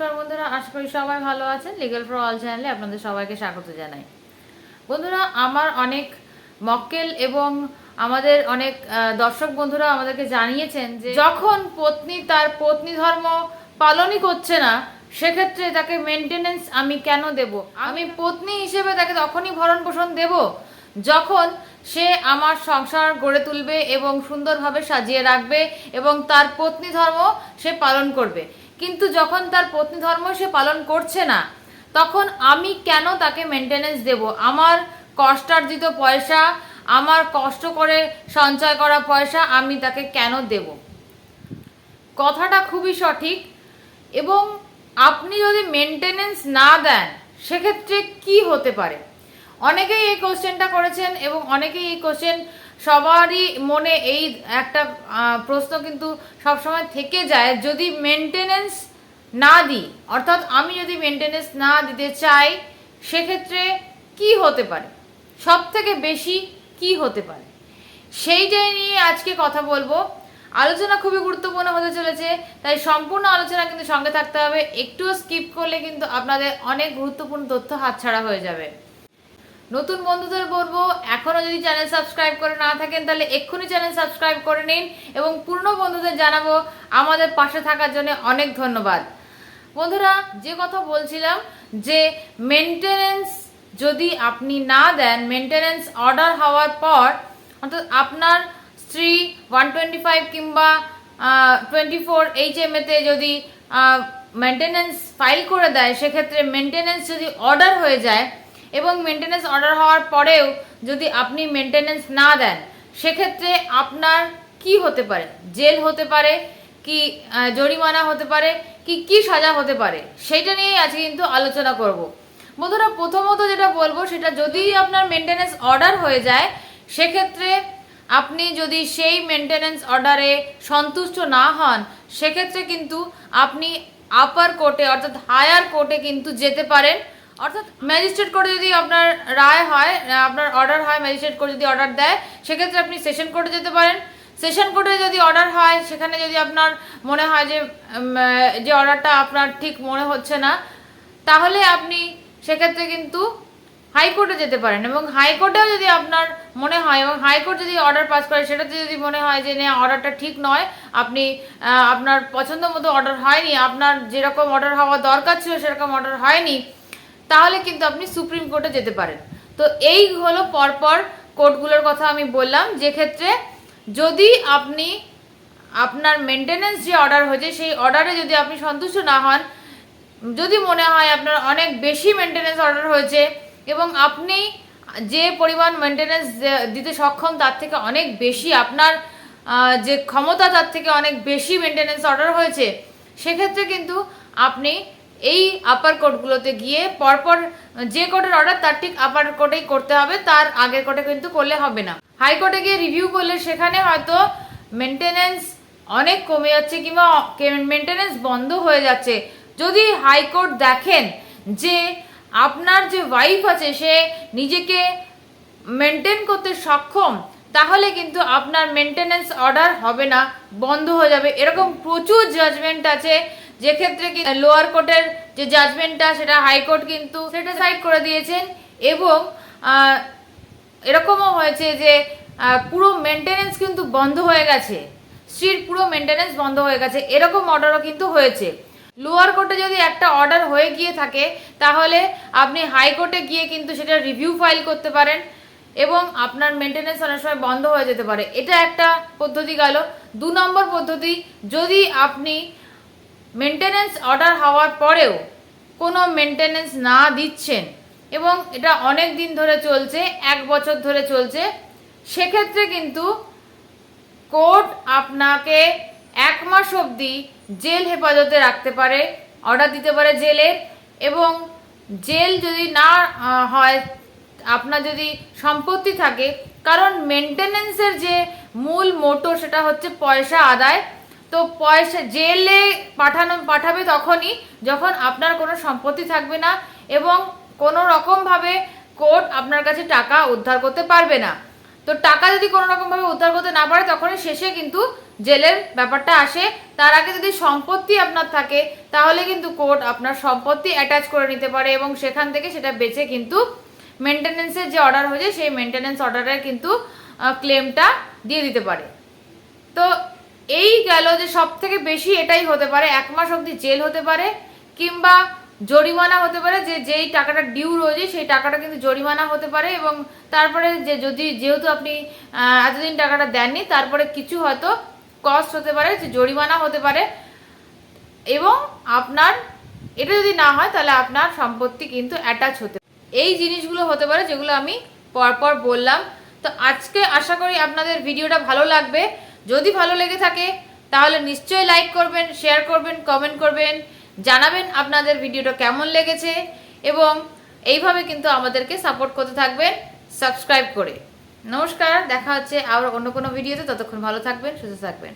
নমস্কার বন্ধুরা, আশা করি সবাই ভালো আছেন। লিগ্যাল ফর অল চ্যানেলে আপনাদের সবাইকে স্বাগত জানাই। বন্ধুরা, আমার অনেক মক্কেল এবং আমাদের অনেক দর্শক বন্ধুরা আমাদেরকে জানিয়েছেন যে যখন পত্নী তার পত্নী ধর্ম পালনই করছে না, সেক্ষেত্রে তাকে মেনটেনেন্স আমি কেন দেব? আমি পত্নী হিসেবে তাকে তখনই ভরণ পোষণ দেব যখন সে আমার সংসার গড়ে তুলবে এবং সুন্দরভাবে সাজিয়ে রাখবে এবং তার পত্নী ধর্ম সে পালন করবে। কিন্তু যখন তার পত্নী ধর্ম সে পালন করছে না, তখন আমি কেন তাকে মেনটেনেন্স দেব? আমার কষ্টার্জিত পয়সা, আমার কষ্ট করে সঞ্চয় করা পয়সা আমি তাকে কেন দেব? কথাটা খুবই সঠিক। এবং আপনি যদি মেনটেনেন্স না দেন, সেক্ষেত্রে কি হতে পারে? অনেকেই এই কোশ্চেনটা করেছেন এবং অনেকেই এই কোশ্চেন সবারই মনে এই একটা প্রশ্ন কিন্তু সবসময় থেকে যায়, যদি মেনটেনেন্স না দিই, অর্থাৎ আমি যদি মেনটেনেন্স না দিতে চাই, সেক্ষেত্রে কি হতে পারে, সব থেকে বেশি কি হতে পারে, সেইটাই নিয়ে আজকে কথা বলবো। আলোচনা খুবই গুরুত্বপূর্ণ হতে চলেছে, তাই সম্পূর্ণ আলোচনা কিন্তু সঙ্গে থাকতে হবে। একটুও স্কিপ করলে কিন্তু আপনাদের অনেক গুরুত্বপূর্ণ তথ্য হাতছাড়া হয়ে যাবে। নতুন বন্ধুদের বলবো, এখনও যদি চ্যানেল সাবস্ক্রাইব করে না থাকেন তাহলে এক্ষুনি চ্যানেল সাবস্ক্রাইব করে নিন, এবং পুরনো বন্ধুদের জানাবো আমাদের পাশে থাকার জন্য অনেক ধন্যবাদ। বন্ধুরা, যে কথা বলছিলাম যে মেনটেনেন্স যদি আপনি না দেন, মেনটেনেন্স অর্ডার হওয়ার পর, অর্থাৎ আপনার স্ত্রী 125 কিংবা 24 HMA তে যদি মেনটেনেন্স ফাইল করে দেয়, সেক্ষেত্রে মেনটেনেন্স যদি অর্ডার হয়ে যায় এবং মেনটেনেন্স অর্ডার হওয়ার পরেও যদি আপনি মেনটেনেন্স না দেন, সেক্ষেত্রে আপনার কি হতে পারে? জেল হতে পারে, কি জরিমানা হতে পারে, কি সাজা হতে পারে, সেটা নিয়েই আজকে কিন্তু আলোচনা করব। বন্ধুরা, প্রথমত যেটা বলবো, সেটা যদি আপনার মেনটেনেন্স অর্ডার হয়ে যায়, সেক্ষেত্রে আপনি যদি সেই মেনটেনেন্স অর্ডারে সন্তুষ্ট না হন, সেক্ষেত্রে কিন্তু আপনি আপার কোর্টে অর্থাৎ হায়ার কোর্টে কিন্তু যেতে পারেন। অর্থাৎ ম্যাজিস্ট্রেট কোর্টে যদি আপনার রায় হয়, আপনার অর্ডার হয়, ম্যাজিস্ট্রেট কোর্ট যদি অর্ডার দেয়, সেক্ষেত্রে আপনি সেশন কোর্টে যেতে পারেন। সেশন কোর্টে যদি অর্ডার হয়, সেখানে যদি আপনার মনে হয় যে অর্ডারটা আপনার ঠিক মনে হচ্ছে না, তাহলে আপনি সেক্ষেত্রে কিন্তু হাইকোর্টে যেতে পারেন। এবং হাইকোর্টেও যদি আপনার মনে হয় এবং হাইকোর্ট যদি অর্ডার পাস করে, সেটাতে যদি মনে হয় যে না, অর্ডারটা ঠিক নয়, আপনি আপনার পছন্দ মতো অর্ডার হয়নি, আপনার যেরকম অর্ডার হওয়া দরকার ছিল সেরকম অর্ডার হয়নি, তাহলে কিন্তু আপনি সুপ্রিম কোর্টে যেতে পারেন। তো এই হলো পরপর কোর্টগুলোর কথা আমি বললাম, যে ক্ষেত্রে যদি আপনি আপনার মেনটেনেন্স যে অর্ডার হয়েছে, সেই অর্ডারে যদি আপনি সন্তুষ্ট না হন, যদি মনে হয় আপনার অনেক বেশি মেনটেনেন্স অর্ডার হয়েছে এবং আপনি যে পরিমাণ মেনটেনেন্স দিতে সক্ষম তার থেকে অনেক বেশি, আপনার যে ক্ষমতা তার থেকে অনেক বেশি মেনটেনেন্স অর্ডার হয়েছে, সেক্ষেত্রে কিন্তু আপনি এই আপার কোর্টগুলোতে গিয়ে পরপর যে কোর্টের অর্ডার তার ঠিক আপার কোর্টেই করতে হবে, তার আগের কোর্টে কিন্তু করলে হবে না। হাইকোর্টে গিয়ে রিভিউ করলে সেখানে হয়তো মেনটেনেন্স অনেক কমে যাচ্ছে কিংবা মেনটেনেন্স বন্ধ হয়ে যাচ্ছে। যদি হাইকোর্ট দেখেন যে আপনার যে ওয়াইফ আছে সে নিজেকে মেনটেন করতে সক্ষম, তাহলে কিন্তু আপনার মেনটেনেন্স অর্ডার হবে না, বন্ধ হয়ে যাবে। এরকম প্রচুর জাজমেন্ট আছে, যে ক্ষেত্রে কি লোয়ার কোর্টের যে জাজমেন্টটা সেটা হাইকোর্ট কিন্তু সেটিসাইড করে দিয়েছেন। এবং এরকমও হয়েছে যে পুরো মেনটেনেন্স কিন্তু বন্ধ হয়ে গেছে, স্ত্রীর পুরো মেনটেনেন্স বন্ধ হয়ে গেছে, এরকম অর্ডারও কিন্তু হয়েছে। লোয়ার কোর্টে যদি একটা অর্ডার হয়ে গিয়ে থাকে, তাহলে আপনি হাইকোর্টে গিয়ে কিন্তু সেটা রিভিউ ফাইল করতে পারেন এবং আপনার মেনটেনেন্স অনেক সময় বন্ধ হয়ে যেতে পারে। এটা একটা পদ্ধতি গেল। 2 নম্বর পদ্ধতি, যদি আপনি মেনটেনেন্স অর্ডার হওয়ার পরেও কোনো মেনটেনেন্স না দিচ্ছেন এবং এটা অনেক দিন ধরে চলছে, 1 বছর ধরে চলছে, সেক্ষেত্রে কিন্তু কোর্ট আপনাকে 1 মাস অবধি জেল হেফাজতে রাখতে পারে, অর্ডার দিতে পারে জেলের। এবং জেল যদি না হয়, আপনার যদি সম্পত্তি থাকে, কারণ মেনটেনেন্সের যে মূল মোটো সেটা হচ্ছে পয়সা আদায়, তো পয়সা জেলে পাঠাবে তখনই যখন আপনার কোনো সম্পত্তি থাকবে না এবং কোনো রকমভাবে কোর্ট আপনার কাছে টাকা উদ্ধার করতে পারবে না। তো টাকা যদি কোনো রকমভাবে উদ্ধার করতে না পারে তখনই শেষে কিন্তু জেলের ব্যাপারটা আসে। তার আগে যদি সম্পত্তি আপনার থাকে তাহলে কিন্তু কোর্ট আপনার সম্পত্তি অ্যাটাচ করে নিতে পারে এবং সেখান থেকে সেটা বেচে কিন্তু মেনটেন্যান্সের যে অর্ডার হয়েছে সেই মেনটেন্যান্স অর্ডারের কিন্তু ক্লেমটা দিয়ে দিতে পারে। তো এই গেল যে সব থেকে বেশি এটাই হতে পারে, 1 মাস অবধি জেল হতে পারে কিংবা জরিমানা হতে পারে, যে যেই টাকাটা ডিউ রয়েছে সেই টাকাটা কিন্তু জরিমানা হতে পারে। এবং তারপরে যে যেহেতু আপনি এতদিন টাকাটা দেননি তারপরে কিছু হয়তো কস্ট হতে পারে, যে জরিমানা হতে পারে। এবং আপনার এটা যদি না হয় তাহলে আপনার সম্পত্তি কিন্তু অ্যাটাচ হতে পারে। এই জিনিসগুলো হতে পারে যেগুলো আমি পরপর বললাম। তো আজকে আশা করি আপনাদের ভিডিওটা ভালো লাগবে। যদি ভালো লেগে থাকে তাহলে নিশ্চয়ই লাইক করবেন, শেয়ার করবেন, কমেন্ট করবেন, জানাবেন আপনাদের ভিডিওটা কেমন লেগেছে এবং এইভাবে কিন্তু আমাদেরকে সাপোর্ট করতে থাকবেন সাবস্ক্রাইব করে। নমস্কার, দেখা হচ্ছে আবার অন্য কোনো ভিডিওতে। ততক্ষণ ভালো থাকবেন, সুস্থ থাকবেন।